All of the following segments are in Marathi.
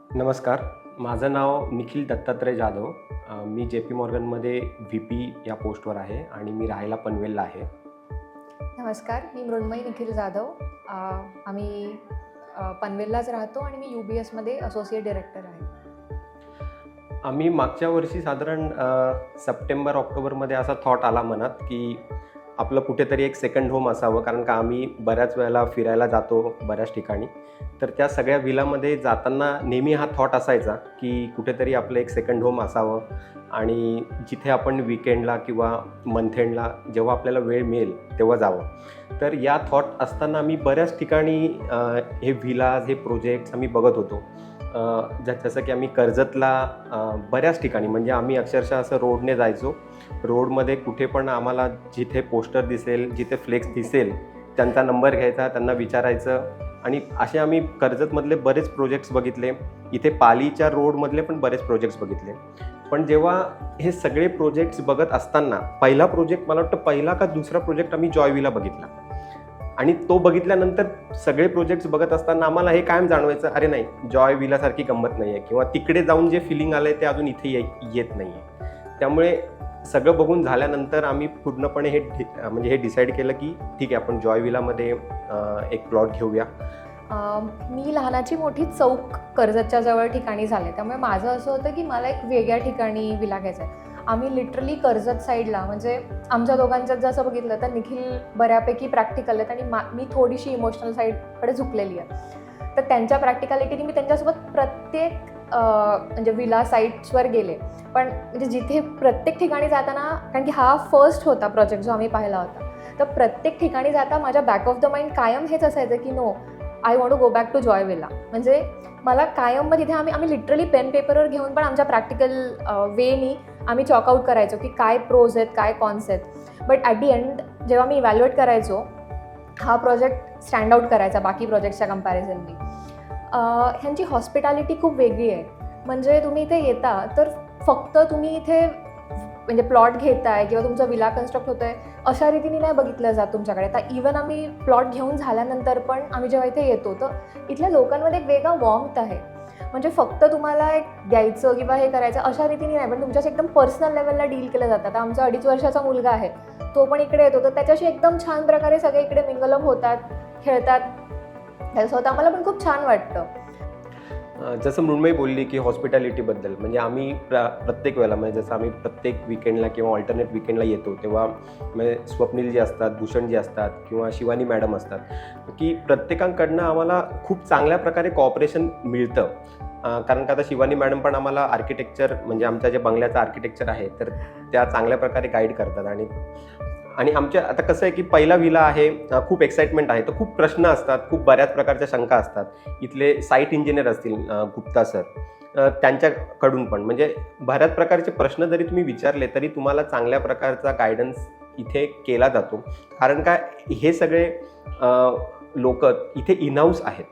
नमस्कार. माझं नाव निखिल दत्तात्रय जाधव. मी JP मॉर्गनमध्ये VP या पोस्टवर आहे आणि मी राहायला पनवेलला आहे. नमस्कार, मी मृण्मयी निखिल जाधव. आम्ही पनवेललाच राहतो आणि मी UBSमध्ये असोसिएट डिरेक्टर आहे. आम्ही मागच्या वर्षी साधारण सप्टेंबर-ऑक्टोबरमध्ये असा थॉट आला मनात की आपलं कुठेतरी एक सेकंड होम असावं, कारण का आम्ही बऱ्याच वेळेला फिरायला जातो बऱ्याच ठिकाणी. तर त्या सगळ्या विलामध्ये जाताना नेहमी हा थॉट असायचा की कुठेतरी आपलं एक सेकंड होम असावं आणि जिथे आपण विकेंडला किंवा मंथ एंडला जेव्हा आपल्याला वेळ मिळेल तेव्हा जावं. तर या थॉट असताना आम्ही बऱ्याच ठिकाणी हे विलाज, हे प्रोजेक्ट्स आम्ही बघत होतो. जसं की आम्ही कर्जतला बऱ्याच ठिकाणी, म्हणजे आम्ही अक्षरशः असं रोडने जायचो. रोडमध्ये कुठे पण आम्हाला जिथे पोस्टर दिसेल, जिथे फ्लेक्स दिसेल, त्यांचा नंबर घ्यायचा, त्यांना विचारायचं. आणि असे आम्ही कर्जतमधले बरेच प्रोजेक्ट्स बघितले. इथे पालीच्या रोडमधले पण बरेच प्रोजेक्ट्स बघितले. पण जेव्हा हे सगळे प्रोजेक्ट्स बघत असताना पहिला प्रोजेक्ट, मला वाटतं पहिला का दुसरा प्रोजेक्ट आम्ही जॉय विला बघितला. आणि तो बघितल्यानंतर सगळे प्रोजेक्ट्स बघत असताना आम्हाला हे कायम जाणवायचं, अरे नाही, जॉय विलासारखी गंमत नाही आहे, किंवा तिकडे जाऊन जे फिलिंग आलं आहे ते अजून इथे येत नाही आहे. त्यामुळे सगळं बघून झाल्यानंतर आम्ही पूर्णपणे हे डिसाईड केलं की ठीक आहे, आपण जॉय विलामध्ये एक प्लॉट घेऊया. मी लहानाची मोठी चौक कर्जतच्या जवळ ठिकाणी झाले, त्यामुळे माझं असं होतं की मला एक वेगळ्या ठिकाणी विला घ्यायचा आहे. आम्ही लिटरली कर्जत साईडला, म्हणजे आमच्या दोघांच्यात जसं बघितलं तर निखिल बऱ्यापैकी प्रॅक्टिकल आहेत आणि मी थोडीशी इमोशनल साईडकडे झुकलेली आहे. तर त्यांच्या प्रॅक्टिकॅलिटीने मी त्यांच्यासोबत प्रत्येक म्हणजे विला साईट्सवर गेले. पण म्हणजे जिथे प्रत्येक ठिकाणी जाताना, कारण की हा फर्स्ट होता प्रोजेक्ट जो आम्ही पाहिला होता, तर प्रत्येक ठिकाणी जाता माझ्या बॅक ऑफ द माइंड कायम हेच असायचं की no, I want to go back to Joy Villa. म्हणजे मला कायम मग तिथे आम्ही लिटरली पेन पेपरवर घेऊन पण आमच्या प्रॅक्टिकल वेनी आम्ही चॉकआउट करायचो की काय प्रोज आहेत, काय कॉन्स आहेत. बट ॲट दी एंड जेव्हा मी इव्हॅल्युएट करायचो, हा प्रोजेक्ट स्टँड आउट करायचा बाकी प्रोजेक्ट्सच्या कम्पॅरिझननी. ह्यांची हॉस्पिटॅलिटी खूप वेगळी आहे. म्हणजे तुम्ही इथे येता तर फक्त तुम्ही इथे म्हणजे प्लॉट घेताय किंवा तुमचा विला कन्स्ट्रक्ट होत आहे अशा रीतीने नाही बघितलं जात तुमच्याकडे. तर इवन आम्ही प्लॉट घेऊन झाल्यानंतर पण आम्ही जेव्हा इथे येतो तर इथल्या लोकांमध्ये एक वेगळा वॉर्मथ आहे. म्हणजे फक्त तुम्हाला एक द्यायचं किंवा हे करायचं अशा रीतीने नाही, पण तुमच्याशी एकदम पर्सनल लेवलला डील केलं जातं. आता आमचा 2.5 वर्षाचा मुलगा आहे, तो पण इकडे येतो, तर त्याच्याशी एकदम छान प्रकारे सगळे इकडे मिंगलअप होतात, खेळतात. त्याच्यासोबत आम्हाला पण खूप छान वाटतं. जसं मृण्मयी बोलली की हॉस्पिटॅलिटीबद्दल, म्हणजे आम्ही प्रत्येक वेळेला, म्हणजे जसं आम्ही प्रत्येक विकेंडला किंवा ऑल्टरनेट विकेंडला येतो तेव्हा म्हणजे स्वप्नील जे असतात, भूषण जे असतात किंवा शिवानी मॅडम असतात, की प्रत्येकाकडनं आम्हाला खूप चांगल्या प्रकारे कॉपरेशन मिळतं. कारण का आता शिवानी मॅडम पण आम्हाला आर्किटेक्चर, म्हणजे आमच्या जे बंगल्याचं आर्किटेक्चर आहे तर त्या चांगल्या प्रकारे गाईड करतात. आणि आमच्या आता कसं आहे की पहिला विला आहे, खूप एक्साइटमेंट आहे, तर खूप प्रश्न असतात, खूप बऱ्याच प्रकारच्या शंका असतात. इथले साईट इंजिनियर असतील गुप्ता सर, त्यांच्याकडून पण म्हणजे बऱ्याच प्रकारचे प्रश्न जरी तुम्ही विचारले तरी तुम्हाला चांगल्या प्रकारचा गायडन्स इथे केला जातो. कारण काय, हे सगळे लोक इथे इनहाऊस आहेत.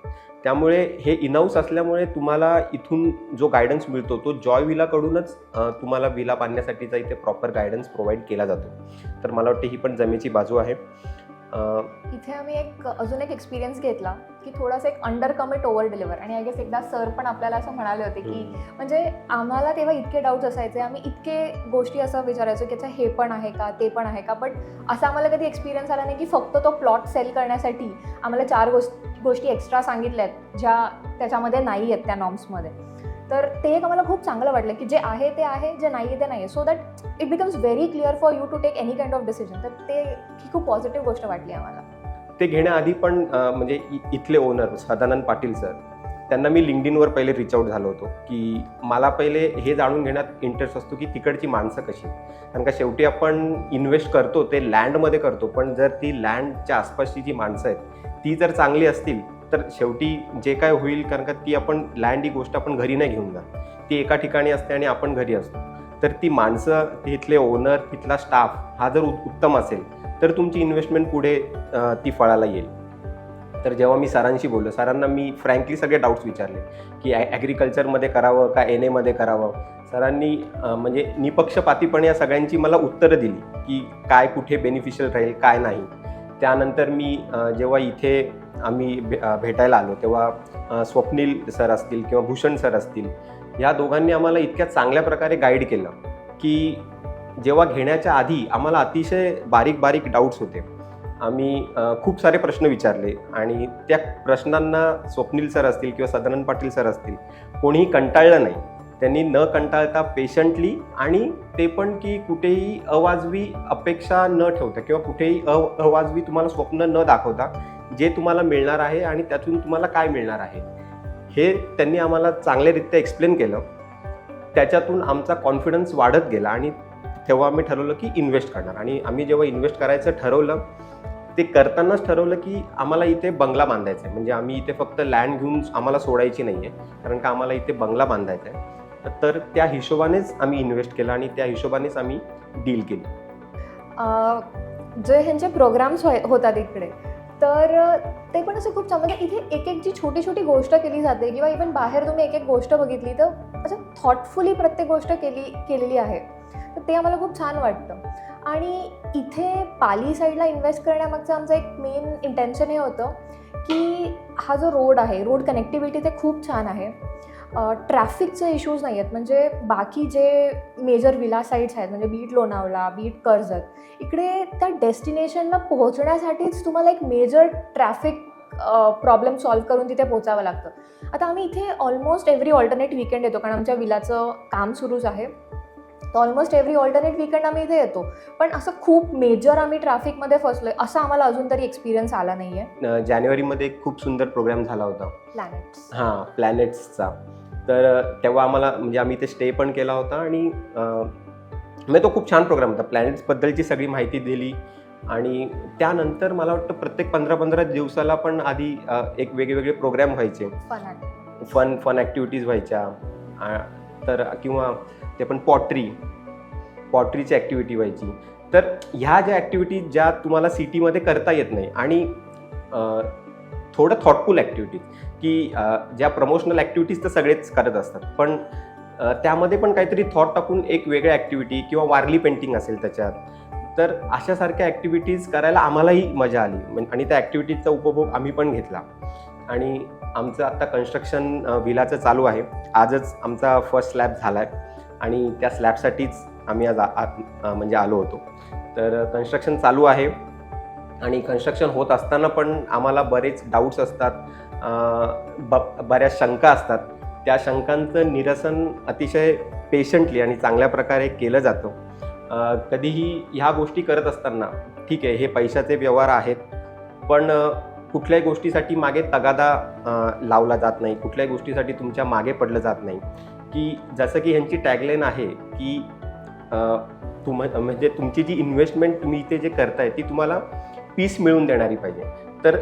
त्यामुळे हे इनहाऊस असल्यामुळे तुम्हाला इथून जो गायडन्स मिळतो तो जॉय विलाकडूनच तुम्हाला विला बांधण्यासाठीचा इथे प्रॉपर गायडन्स प्रोव्हाइड केला जातो. तर मला वाटतं ही पण जमेची बाजू आहे. इथे आम्ही अजून एक एक्सपिरियन्स घेतला की थोडासा एक अंडर कमिट ओव्हर डिलिव्हर. आणि आय गेस एकदा सर पण आपल्याला असं म्हणाले होते की म्हणजे आम्हाला तेव्हा इतके डाऊट्स असायचे, आम्ही इतके गोष्टी असं विचारायचो की अच्छा हे पण आहे का, ते पण आहे का. बट असं आम्हाला कधी एक्सपिरियन्स आला नाही की फक्त तो प्लॉट सेल करण्यासाठी आम्हाला 4 गोष्टी एक्स्ट्रा सांगितल्यात ज्या त्याच्यामध्ये नाही आहेत त्या नॉर्म्समध्ये. तर ते एक आम्हाला खूप चांगलं वाटलं की जे आहे ते आहे, जे नाही आहे ते नाही आहे, so that it becomes very clear for you to take any kind of decision. तर ते ही खूप पॉझिटिव्ह गोष्ट वाटली आम्हाला. ते घेण्याआधी पण म्हणजे इथले ओनर सदानंद पाटील सर, त्यांना मी लिंक्डइनवर पहिले रीच आउट झालो होतो की मला पहिले हे जाणून घेण्यात इंटरेस्ट असतो की तिकडची माणसं कशी. कारण का शेवटी आपण इन्व्हेस्ट करतो ते लँडमध्ये करतो, पण जर ती लँडच्या आसपासची जी माणसं आहेत ती जर चांगली असतील तर शेवटी जे काय होईल, कारण का ती आपण लँड ही गोष्ट आपण घरी नाही घेऊन जात, ती एका ठिकाणी असते आणि आपण घरी असतो. तर ती माणसं, तिथले ओनर, तिथला स्टाफ हा जर उत्तम असेल तर तुमची इन्व्हेस्टमेंट पुढे ती फळाला येईल. तर जेव्हा मी सरांशी बोललो, सरांना मी फ्रँकली सगळे डाऊट्स विचारले की ॲग्रिकल्चरमध्ये करावं का NA करावं. सरांनी म्हणजे निपक्षपातीपणे या सगळ्यांची मला उत्तरं दिली की काय कुठे बेनिफिशियल राहील, काय नाही. त्यानंतर मी जेव्हा इथे आम्ही भेटायला आलो तेव्हा स्वप्नील सर असतील किंवा भूषण सर असतील, या दोघांनी आम्हाला इतक्या चांगल्या प्रकारे गाईड केलं की जेव्हा घेण्याच्या आधी आम्हाला अतिशय बारीक बारीक डाऊट्स होते. आम्ही खूप सारे प्रश्न विचारले आणि त्या प्रश्नांना स्वप्नील सर असतील किंवा सदानंद पाटील सर असतील, कोणीही कंटाळलं नाही. त्यांनी न कंटाळता पेशंटली, आणि ते पण की कुठेही अवाजवी अपेक्षा न ठेवता किंवा कुठेही अवाजवी तुम्हाला स्वप्न न दाखवता जे तुम्हाला मिळणार आहे आणि त्यातून तुम्हाला काय मिळणार आहे हे त्यांनी आम्हाला चांगल्यारीत्या एक्सप्लेन केलं. त्याच्यातून आमचा कॉन्फिडन्स वाढत गेला आणि तेव्हा आम्ही ठरवलं की इन्व्हेस्ट करणार. आणि आम्ही जेव्हा इन्व्हेस्ट करायचं ठरवलं, ते करतानाच ठरवलं की आम्हाला इथे बंगला बांधायचा आहे. म्हणजे आम्ही इथे फक्त लँड घेऊन आम्हाला सोडायची नाही आहे, कारण का आम्हाला इथे बंगला बांधायचा आहे. तर त्या हिशोबानेच आम्ही इन्व्हेस्ट केलं आणि त्या हिशोबानेच आम्ही डील केली. जे ह्यांचे प्रोग्राम्स होतात इकडे, तर ते पण असं खूप छान. म्हणजे इथे एक एक जी छोटी छोटी गोष्ट केली जाते किंवा इव्हन बाहेर तुम्ही एक एक गोष्ट बघितली तर असं थॉटफुली प्रत्येक गोष्ट केलेली आहे. तर ते आम्हाला खूप छान वाटतं. आणि इथे पाली साईडला इन्व्हेस्ट करण्यामागचं आमचं एक मेन इंटेन्शन हे होतं की हा जो रोड आहे, रोड कनेक्टिव्हिटी ते खूप छान आहे. ट्रॅफिकचे इश्यूज नाही आहेत. म्हणजे बाकी जे मेजर विला साईट्स आहेत, म्हणजे बीट लोणावळा, बीट कर्जत, इकडे त्या डेस्टिनेशनला पोहोचण्यासाठीच तुम्हाला एक मेजर ट्रॅफिक प्रॉब्लेम सॉल्व्ह करून तिथे पोहोचावं लागतं. आता आम्ही इथे ऑलमोस्ट एव्हरी ऑल्टरनेट वीकेंड येतो, कारण आमच्या विलाचं काम सुरूच आहे. तर ऑलमोस्ट एव्हरी ऑल्टरनेट वीकेंड आम्ही इथे येतो. पण असं खूप मेजर आम्ही ट्रॅफिकमध्ये फसलोय असं आम्हाला अजून तरी एक्सपिरियन्स आला नाही आहे. जानेवारीमध्ये एक खूप सुंदर प्रोग्राम झाला होता, प्लॅनेट्स. प्लॅनेट्सचा. तर तेव्हा आम्हाला, म्हणजे आम्ही ते स्टे पण केला होता आणि म्हणजे तो खूप छान प्रोग्राम होता. प्लॅनेट्सबद्दलची सगळी माहिती दिली आणि त्यानंतर मला वाटतं प्रत्येक 15-15 दिवसाला पण आधी एक वेगवेगळे प्रोग्राम व्हायचे, फन ॲक्टिव्हिटीज व्हायच्या. तर किंवा ते पण पॉटरीची ॲक्टिव्हिटी व्हायची. तर ह्या ज्या ॲक्टिव्हिटीज ज्या तुम्हाला सिटीमध्ये करता येत नाही, आणि थोडं थॉटफुल ॲक्टिव्हिटीज की ज्या प्रमोशनल ॲक्टिव्हिटीज तर सगळेच करत असतात, पण त्यामध्ये पण काहीतरी थॉट टाकून एक वेगळ्या ॲक्टिव्हिटी किंवा वारली पेंटिंग असेल त्याच्यात, तर अशासारख्या ॲक्टिव्हिटीज करायला आम्हालाही मजा आली आणि त्या ॲक्टिव्हिटीजचा उपभोग आम्ही पण घेतला. आणि आमचं आत्ता कन्स्ट्रक्शन विलाचं चालू आहे. आजच आमचा फर्स्ट स्लॅब झाला आहे आणि त्या स्लॅबसाठीच आम्ही आज म्हणजे आलो होतो. तर कन्स्ट्रक्शन चालू आहे आणि कन्स्ट्रक्शन होत असताना पण आम्हाला बरेच डाऊट्स असतात, बऱ्याच शंका असतात. त्या शंकांचं निरसन अतिशय पेशंटली आणि चांगल्या प्रकारे केलं जातं. कधीही ह्या गोष्टी करत असताना, ठीक आहे हे पैशाचे व्यवहार आहेत, पण कुठल्याही गोष्टीसाठी मागे तगादा लावला जात नाही, कुठल्याही गोष्टीसाठी तुमच्या मागे पडलं जात नाही. की जसं की ह्यांची टॅगलाईन आहे की म्हणजे तुमची जी इन्व्हेस्टमेंट तुम्ही इथे जे करताय ती तुम्हाला पीस मिळवून देणारी पाहिजे. तर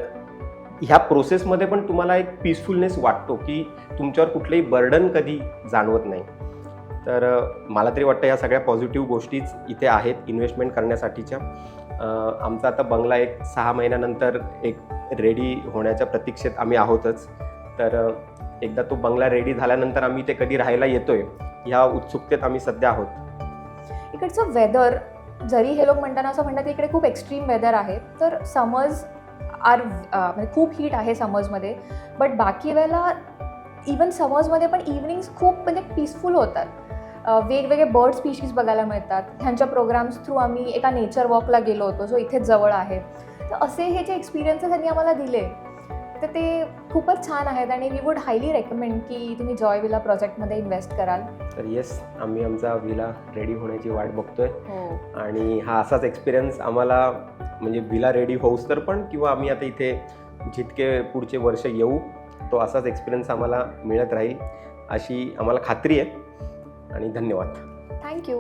ह्या प्रोसेसमध्ये पण तुम्हाला एक पीसफुलनेस वाटतो की तुमच्यावर कुठलंही बर्डन कधी जाणवत नाही. तर मला तरी वाटतं या सगळ्या पॉझिटिव्ह गोष्टीच इथे आहेत इन्व्हेस्टमेंट करण्यासाठीच्या. आमचा आता बंगला एक 6 महिन्यानंतर एक रेडी होण्याच्या प्रतीक्षेत आम्ही आहोतच. तर एकदा तो बंगला रेडी झाल्यानंतर आम्ही ते कधी राहायला येतोय ह्या उत्सुकतेत आम्ही सध्या आहोत. इकडचं वेदर, जरी हे लोक म्हणताना असं म्हणतात की इकडे खूप एक्स्ट्रीम वेदर आहे, तर समर्स म्हणजे खूप हीट आहे समर्समध्ये, बट बाकी वेळेला इवन समर्समध्ये पण इव्हनिंग्स खूप म्हणजे पीसफुल होतात. वेगवेगळे बर्ड स्पीशीज बघायला मिळतात. ह्यांच्या प्रोग्राम्स थ्रू आम्ही एका नेचर वॉकला गेलो होतो, जो इथेच जवळ आहे. तर असे हे जे एक्सपिरियन्सेस त्यांनी आम्हाला दिले, तर ते खूपच छान आहेत आणि वी वूड हायली रेकमेंड की तुम्ही जॉय विला प्रोजेक्टमध्ये इन्व्हेस्ट कराल. तर येस, आम्ही आमचा विला रेडी होण्याची वाट बघतोय. हो. आणि हा असाच एक्सपिरियन्स आम्हाला, म्हणजे विला रेडी होऊस तर पण, किंवा आम्ही आता इथे जितके पुढचे वर्ष येऊ, तो असाच एक्सपिरियन्स आम्हाला मिळत राहील अशी आम्हाला खात्री आहे. आणि धन्यवाद. थँक्यू.